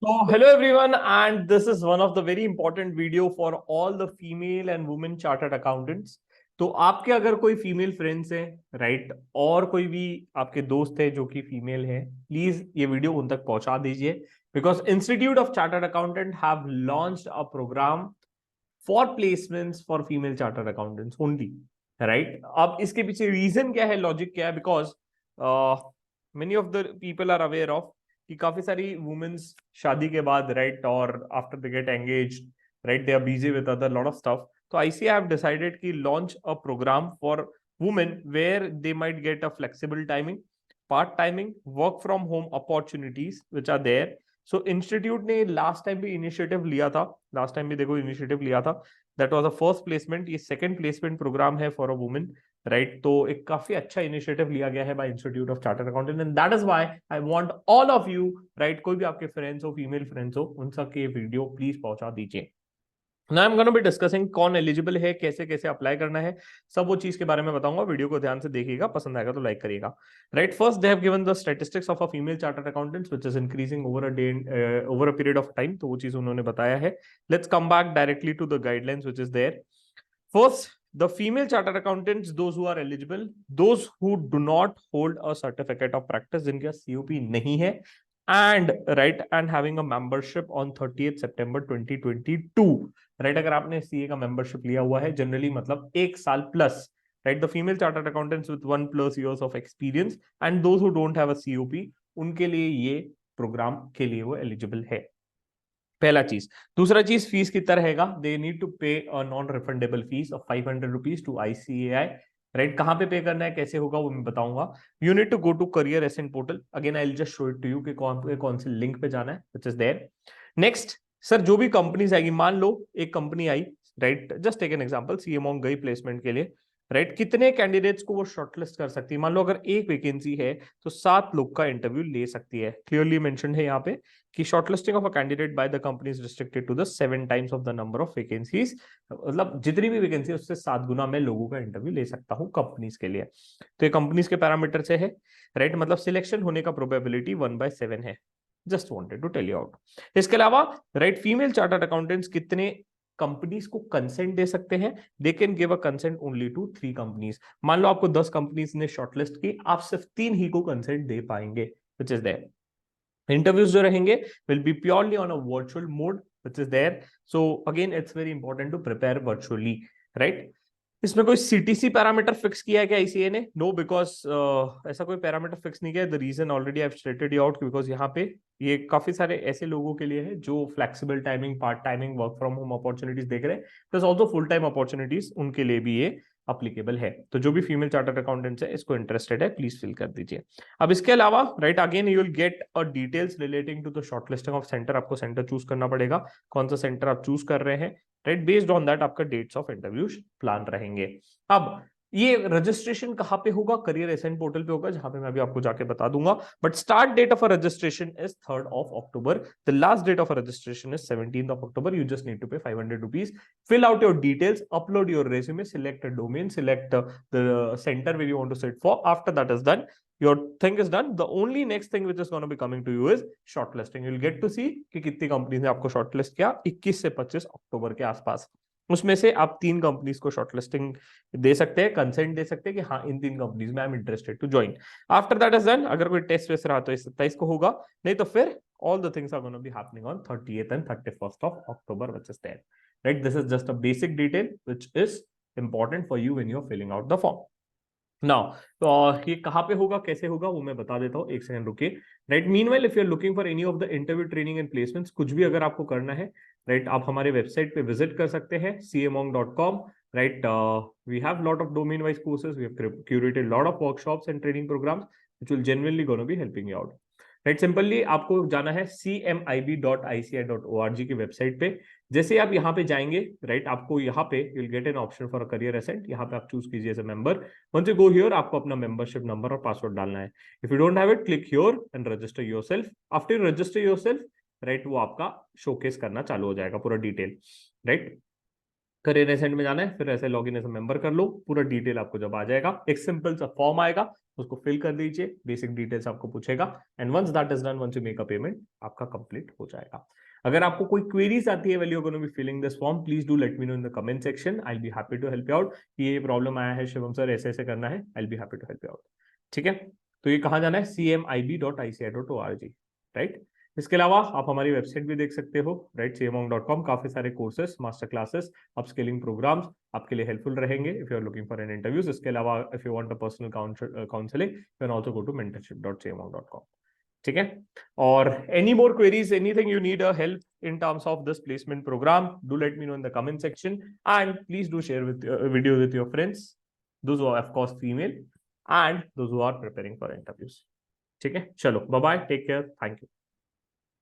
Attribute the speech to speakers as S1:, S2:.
S1: So, hello everyone, and this is one of the very important video for all the female and women chartered accountants. तो आपके अगर कोई female friends हैं, right, और कोई भी आपके दोस्त है जो कि फीमेल है, प्लीज ये वीडियो उन तक पहुंचा दीजिए। Because institute of chartered accountant have launched a program for placements for female chartered accountants only, right. अब इसके पीछे रीजन क्या है, लॉजिक क्या है? Because many of the people are aware of कि काफी सारी वुमेन्स शादी के बाद, राइट, और after they get engage, right, they are busy with other lot of stuff. तो आईसीए हैव डिसाइडेड कि launch a program for women where they might get a flexible timing, part timing, work from home opportunities which are there. So institute ने last time भी initiative लिया था, last time भी देखो initiative लिया था, that was a first placement. ये second placement program है फॉर अ वुमेन, राइट। तो एक काफी अच्छा इनिशिएटिव लिया गया है by institute of chartered accountant, and that is why I want all of you, right, कोई भी आपके फ्रेंड्स हो, फीमेल फ्रेंड्स हो, उन सब ये वीडियो प्लीज पहुंचा दीजिए। ना I am gonna be discussing कौन एलिजिबल है, कैसे कैसे अप्लाई करना है, सब वो चीज के बारे में बताऊंगा। वीडियो को ध्यान से देखिएगा, पसंद आएगा तो लाइक करिएगा। Right, first they have given the statistics of a female chartered accountants which is increasing over a day, over a period of time. तो वो चीज उन्होंने बताया है। Let's come back directly to the guidelines which is there. First, the female chartered accountants, those who are eligible, those who do not hold a certificate of practice, जिनका COP नहीं है, and right, and having a membership on 30th September 2022, right, अगर आपने CA का membership लिया हुआ है, generally मतलब एक साल plus, right, the female chartered accountants with 1+ years of experience and those who don't have a COP, उनके लिए ये प्रोग्राम के लिए वो एलिजिबल है। पहला चीज। दूसरा चीज, फीस कितना रहेगा? दे need to pay a non refundable fees of 500 rupees to ICAI, right. कहां पे पे करना है, कैसे होगा, वो मैं बताऊंगा। You need to go to career ascent portal, again I will just show it to you कि कौन से लिंक पे जाना है, which is there. Next sir, जो भी कंपनीज आएगी, मान लो एक कंपनी आई, right, just take an example, CMO गई प्लेसमेंट के लिए, राइट, कितने कैंडिडेट्स को वो शॉर्टलिस्ट कर सकती है? मान लो अगर एक वैकेंसी है तो 7 लोग का इंटरव्यू ले सकती है। क्लियरली मेंशन है यहाँ पे कि shortlisting of a candidate by the company is restricted to the 7 times of the number of vacancies. मतलब जितनी भी वैकेंसी है उससे 7 गुना मैं लोगों का इंटरव्यू ले सकता हूँ कंपनीज के लिए। तो ये कंपनीज के पैरामीटर से है, राइट, मतलब सिलेक्शन होने का प्रोबेबिलिटी 1/7 है। Just wanted to tell you out. इसके अलावा, राइट, फीमेल चार्टर्ड अकाउंटेंट्स कितने कंपनीज को कंसेंट दे सकते हैं? They can give a consent only to 3 companies. मान लो आपको 10 कंपनीज ने शॉर्टलिस्ट की, आप सिर्फ 3 ही को कंसेंट दे पाएंगे, विच इज देयर। इंटरव्यूज जो रहेंगे will be purely on a virtual mode which is there. So again it's very important to prepare virtually, right. इसमें कोई सीटीसी पैरामीटर फिक्स किया है क्या आईसीए ने? नो, बिकॉज ऐसा कोई पैरामीटर फिक्स नहीं किया। The reason already I stated you out, because यहाँ पे ये काफी सारे ऐसे लोगों के लिए है जो flexible timing, part timing, work from home opportunities देख रहे हैं, plus also full time opportunities, उनके लिए भी ये अप्लीकेबल है। तो जो भी फीमेल चार्टर्ड अकाउंटेंट्स है, इसको इंटरेस्टेड है, प्लीज फिल कर दीजिए। अब इसके अलावा, right, again you will get a details relating to the shortlisting of centre. आपको सेंटर चूज करना पड़ेगा, कौन सा सेंटर आप चूज कर रहे हैं, राइट। बेस्ड ऑन दैट आपका डेट्स ऑफ इंटरव्यूज प्लान रहेंगे। अब ये रजिस्ट्रेशन कहां पे होगा? करियर एसेंट पोर्टल पे होगा, जहां पे मैं अभी आपको जाके बता दूंगा। But start date of a registration is 3rd of October। The last date of a registration is 17th of October। You just need to pay 500 rupees, fill out your details, upload your resume, select a domain, select the center where you want to sit for. After that is done, your thing is done. The only next thing which is going to be coming to you is shortlisting. You'll get to see कि कितनी companies ने आपको shortlist किया 21 से 25 अक्टूबर के आसपास। उसमें से आप 3 कंपनीज को शॉर्टलिस्टिंग दे सकते हैं, कंसेंट दे सकते हैं कि हाँ, इन 3 कंपनीज में I am interested to join. After that is done, अगर कोई टेस्ट वेस्ट रहा तो 27 को होगा, नहीं तो फिर all the things are going to be happening on 30th and 31st of October, which is there, right? This is just a basic detail which is important for you when you're filling out the form. Now तो ये कहाँ पे होगा, कैसे होगा, वो मैं बता देता हूँ, एक सेकंड रुकिए, right. Meanwhile if you are looking for any of the interview training and placements, कुछ भी अगर आपको करना है, राइट, आप हमारे वेबसाइट पे विजिट कर सकते हैं, cmong.com, right. We have lot of domain wise courses, we have curated lot of workshops and training programs which will genuinely gonna be helping you out, right. Simply आपको जाना है cmib.ici.org की website पे। जैसे आप यहाँ पे जाएंगे, राइट, आपको यहाँ पे you will get an option for a career ascent, यहाँ पे आप चूज कीजिए as a member. Once you go here, आपको अपना मेंबरशिप नंबर और पासवर्ड डालना है। If you don't have it, click here and register yourself. After you register yourself, right, वो आपका शोकेस करना चालू हो जाएगा पूरा डिटेल, राइट। करियर एसेंट में जाना है, फिर ऐसे लॉगिन एज अ मेंबर कर लो, पूरा डिटेल आपको जब आ जाएगा, एक सिंपल सा फॉर्म आएगा, उसको फिल कर दीजिए, बेसिक डिटेल्स आपको पूछेगा, and once that is done, once you make a payment, आपका कंप्लीट हो जाएगा। अगर आपको कोई क्वेरीज आती है when you are gonna be filling this form, please do let me know in the comment section, I will be happy to help you out. ये problem आया है शिवम सर, ऐसे ऐसे करना है, I will be happy to help you out. ठीक है, तो ये कहाँ जाना है, cmib.ici.org, राइट। इसके अलावा आप हमारी वेबसाइट भी देख सकते हो, राइट, cmonk.com, काफी सारे courses, master classes, upskilling programs आपके लिए हेल्पफुल रहेंगे if you are looking for an interviews. इसके अलावा if you want a personal counselling, you can also go to mentorship.cmonk.com। ठीक है, और any more queries, anything you need a help in terms of this placement program, do let me know in the comment section, and please do share with video with your friends, those who are of course female and those who are preparing for interviews. ठीक है, चलो bye bye, take care, thank you.